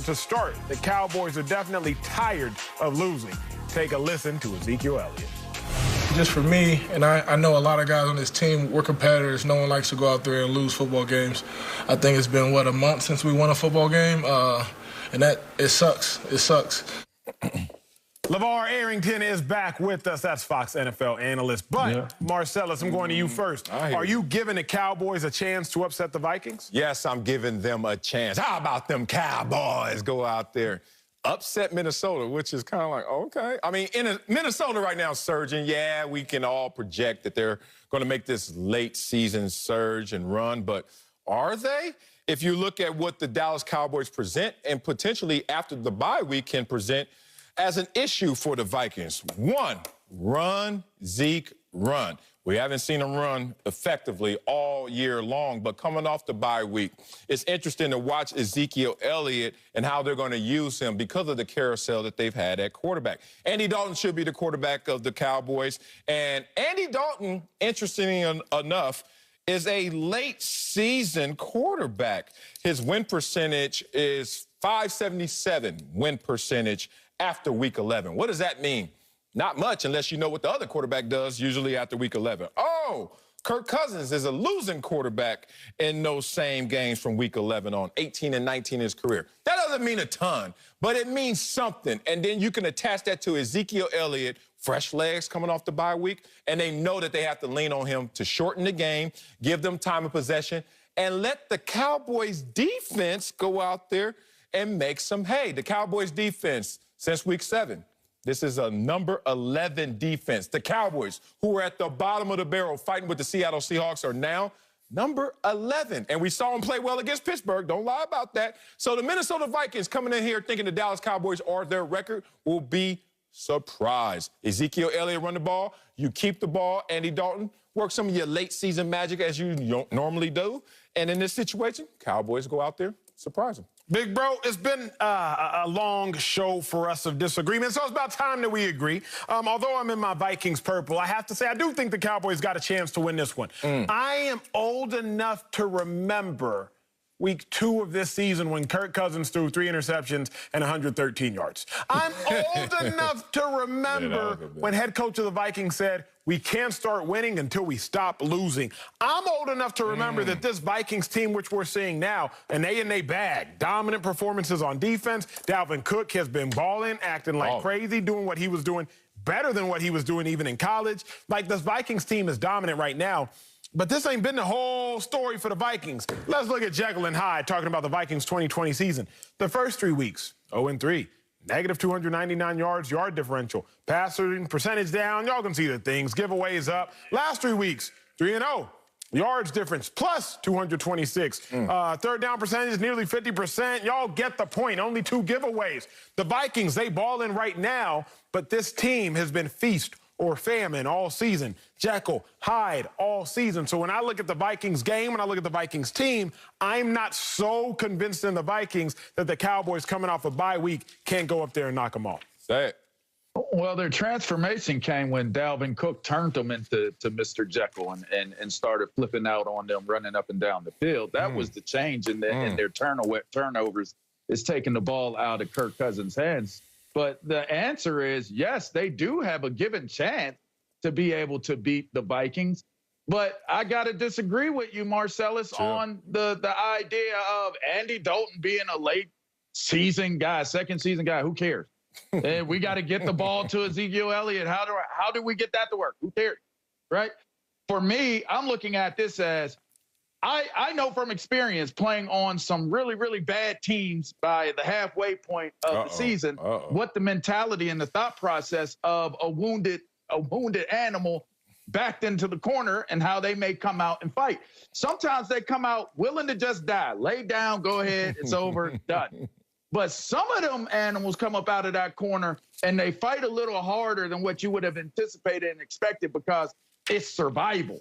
to start, the Cowboys are definitely tired of losing. Take a listen to Ezekiel Elliott. Just for me, and I know a lot of guys on this team, we're competitors. No one likes to go out there and lose football games. I think it's been, a month since we won a football game? And it sucks. It sucks. LeVar Arrington is back with us. That's Fox NFL analyst. But, Marcellus, I'm going to you first. Are you giving the Cowboys a chance to upset the Vikings? Yes, I'm giving them a chance. How about them Cowboys go out there, upset Minnesota, which is kind of like, okay. I mean, Minnesota right now is surging. Yeah, we can all project that they're going to make this late season surge and run, but are they? If you look at what the Dallas Cowboys present and potentially after the bye week can present as an issue for the Vikings. One, run, Zeke, run. We haven't seen him run effectively all year long, but coming off the bye week, it's interesting to watch Ezekiel Elliott and how they're going to use him because of the carousel that they've had at quarterback. Andy Dalton should be the quarterback of the Cowboys, and Andy Dalton, interestingly enough, is a late season quarterback. His win percentage is .577 win percentage after week 11. What does that mean? Not much unless you know what the other quarterback does usually after week 11. Oh, Kirk Cousins is a losing quarterback in those same games from week 11 on, 18 and 19 in his career. That doesn't mean a ton, but it means something. And then you can attach that to Ezekiel Elliott, fresh legs coming off the bye week, and they know that they have to lean on him to shorten the game, give them time of possession, and let the Cowboys defense go out there and make some hay. The Cowboys defense, since week 7, this is a number 11 defense. The Cowboys, who were at the bottom of the barrel fighting with the Seattle Seahawks, are now number 11. And we saw them play well against Pittsburgh. Don't lie about that. So the Minnesota Vikings coming in here thinking the Dallas Cowboys are their record will be surprised. Ezekiel Elliott run the ball. You keep the ball. Andy Dalton, work some of your late season magic as you normally do. And in this situation, Cowboys go out there, surprise them. Big bro, it's been a long show for us of disagreement, so it's about time that we agree. Although I'm in my Vikings purple, I have to say I do think the Cowboys got a chance to win this one. I am old enough to remember week 2 of this season when Kirk Cousins threw 3 interceptions and 113 yards. I'm old enough to remember when head coach of the Vikings said, we can't start winning until we stop losing. I'm old enough to remember that this Vikings team, which we're seeing now, and they bag. Dominant performances on defense. Dalvin Cook has been balling, acting like crazy, doing what he was doing, better than what he was doing even in college. Like, this Vikings team is dominant right now. But this ain't been the whole story for the Vikings. Let's look at Jekyll and Hyde talking about the Vikings 2020 season. The first 3 weeks, 0-3. Negative 299 yards, yard differential. Passing percentage down. Y'all can see the things. Giveaways up. Last 3 weeks, 3-0. Yards difference, plus 226. Third down percentage, nearly 50%. Y'all get the point. Only 2 giveaways. The Vikings, they balling right now, but this team has been feast or famine all season. Jekyll, Hyde all season. So when I look at the Vikings game, when I look at the Vikings team, I'm not so convinced in the Vikings that the Cowboys coming off a bye week can't go up there and knock them off. Say it. Well, their transformation came when Dalvin Cook turned them into Mr. Jekyll and started flipping out on them, running up and down the field. That was the change in their turnovers, is taking the ball out of Kirk Cousins' hands. But the answer is, yes, they do have a given chance to be able to beat the Vikings. But I got to disagree with you, Marcellus, on the idea of Andy Dalton being a late season guy, second season guy. Who cares? And we got to get the ball to Ezekiel Elliott. How do we get that to work? Who cares? Right? For me, I'm looking at this as, I know from experience playing on some really, really bad teams by the halfway point of the season, what the mentality and the thought process of a wounded animal backed into the corner and how they may come out and fight. Sometimes they come out willing to just die. Lay down, go ahead, it's over, done. But some of them animals come up out of that corner and they fight a little harder than what you would have anticipated and expected because it's survival.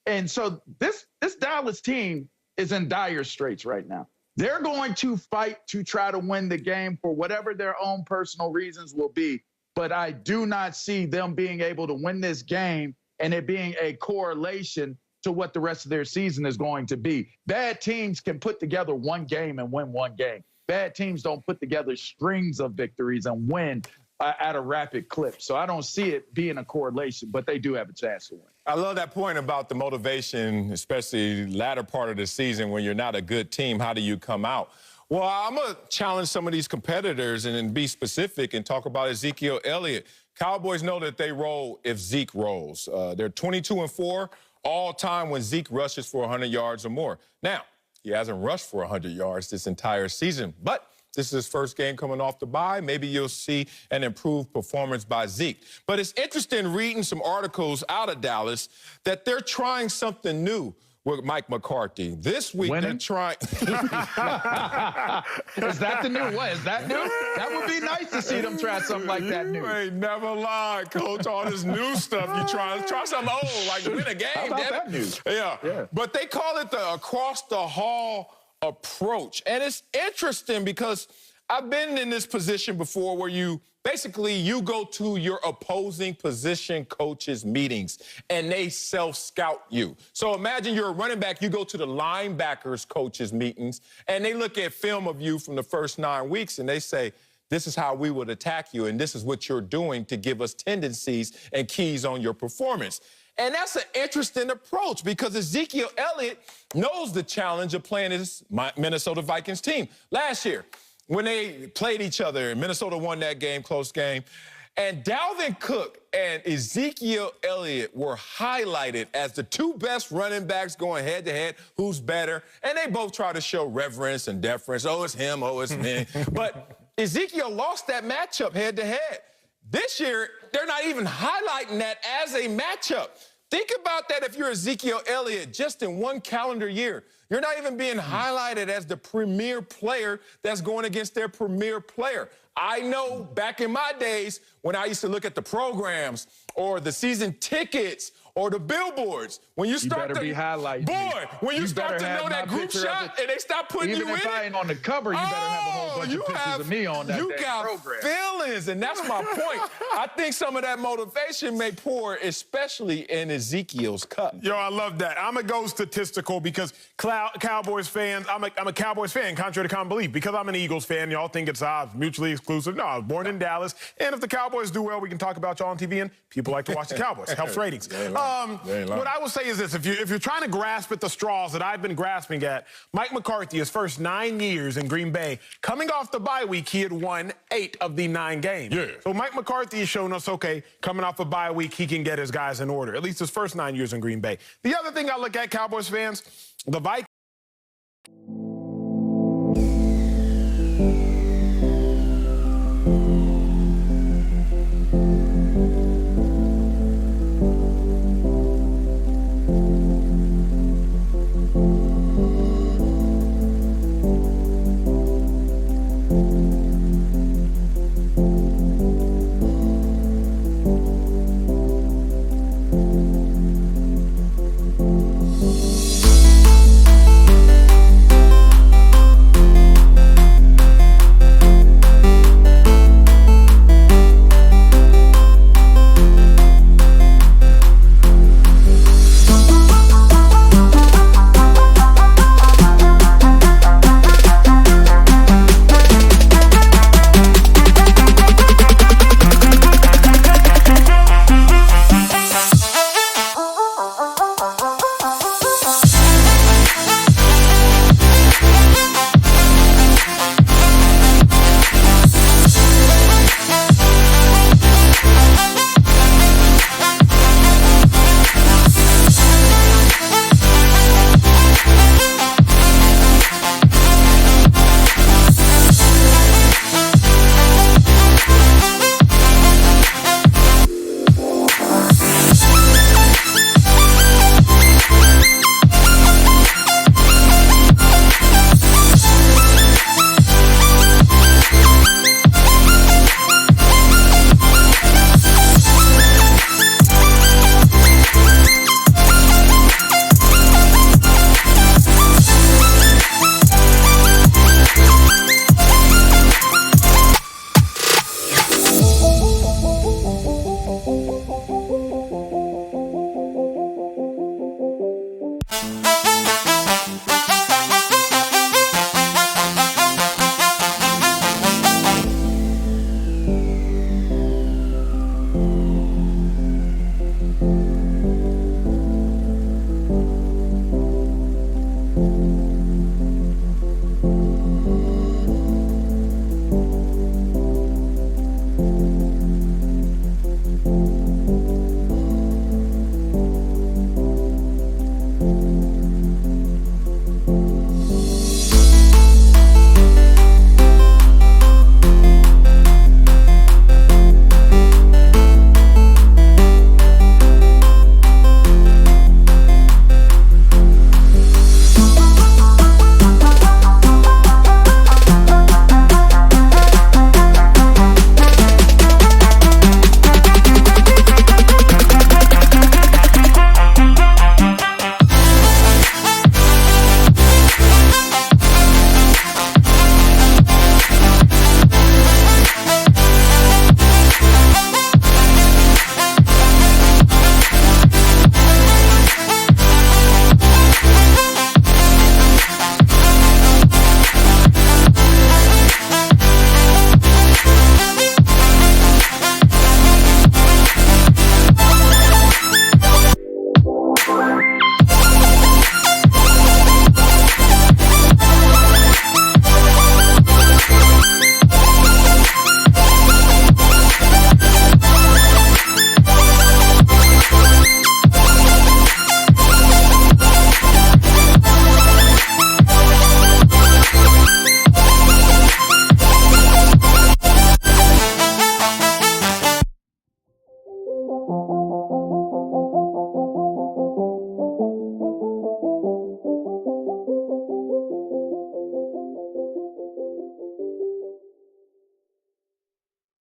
And so this Dallas team is in dire straits right now. They're going to fight to try to win the game for whatever their own personal reasons will be. But I do not see them being able to win this game and it being a correlation to what the rest of their season is going to be. Bad teams can put together one game and win one game. bad teams don't put together strings of victories and win at a rapid clip. So I don't see it being a correlation, but they do have a chance to win. I love that point about the motivation, especially latter part of the season when you're not a good team. How do you come out? Well, I'm going to challenge some of these competitors and be specific and talk about Ezekiel Elliott. Cowboys know that they roll if Zeke rolls. They're 22-4 all time when Zeke rushes for 100 yards or more. Now, he hasn't rushed for 100 yards this entire season, but this is his first game coming off the bye. Maybe you'll see an improved performance by Zeke. But it's interesting reading some articles out of Dallas that they're trying something new with Mike McCarthy. This week, they're trying... Is that the new what? Is that new? That would be nice to see them try something like that new. You ain't never lied, Coach. All this new stuff you try something old, like win a game. How about that new? Yeah. But they call it the across-the-hall approach. And it's interesting because I've been in this position before where you go to your opposing position coaches' meetings and they self-scout you. So imagine you're a running back, you go to the linebackers coaches' meetings and they look at film of you from the first 9 weeks and they say, this is how we would attack you and this is what you're doing to give us tendencies and keys on your performance. And that's an interesting approach because Ezekiel Elliott knows the challenge of playing his Minnesota Vikings team. Last year, when they played each other, Minnesota won that game, close game, and Dalvin Cook and Ezekiel Elliott were highlighted as the two best running backs going head-to-head, who's better, and they both try to show reverence and deference. Oh, it's him, oh, it's me. But Ezekiel lost that matchup head-to-head. This year, they're not even highlighting that as a matchup. Think about that if you're Ezekiel Elliott just in one calendar year. You're not even being highlighted as the premier player that's going against their premier player. I know back in my days when I used to look at the programs or the season tickets or the billboards, when you start to be highlighting, when you start to know that group shot and they stop putting you in it. Even if I ain't on the cover, you better have a whole bunch of pictures of me on that You got program. feelings, and that's my point. I think some of that motivation may pour, especially in Ezekiel's cup. Yo, I love that. I'm going to go statistical because Cowboys fans, I'm a Cowboys fan, contrary to common belief. Because I'm an Eagles fan, y'all think it's mutually exclusive. No, I was born in Dallas. And if the Cowboys do well, we can talk about y'all on TV, and people like to watch the Cowboys. It helps ratings. What I will say is this. If you're trying to grasp at the straws that I've been grasping at, Mike McCarthy, his first 9 years in Green Bay, coming off the bye week, he had won 8 of the 9 games. Yeah. So Mike McCarthy has shown us, okay, coming off a bye week, he can get his guys in order, at least his first 9 years in Green Bay. The other thing I look at, Cowboys fans, the Vikings.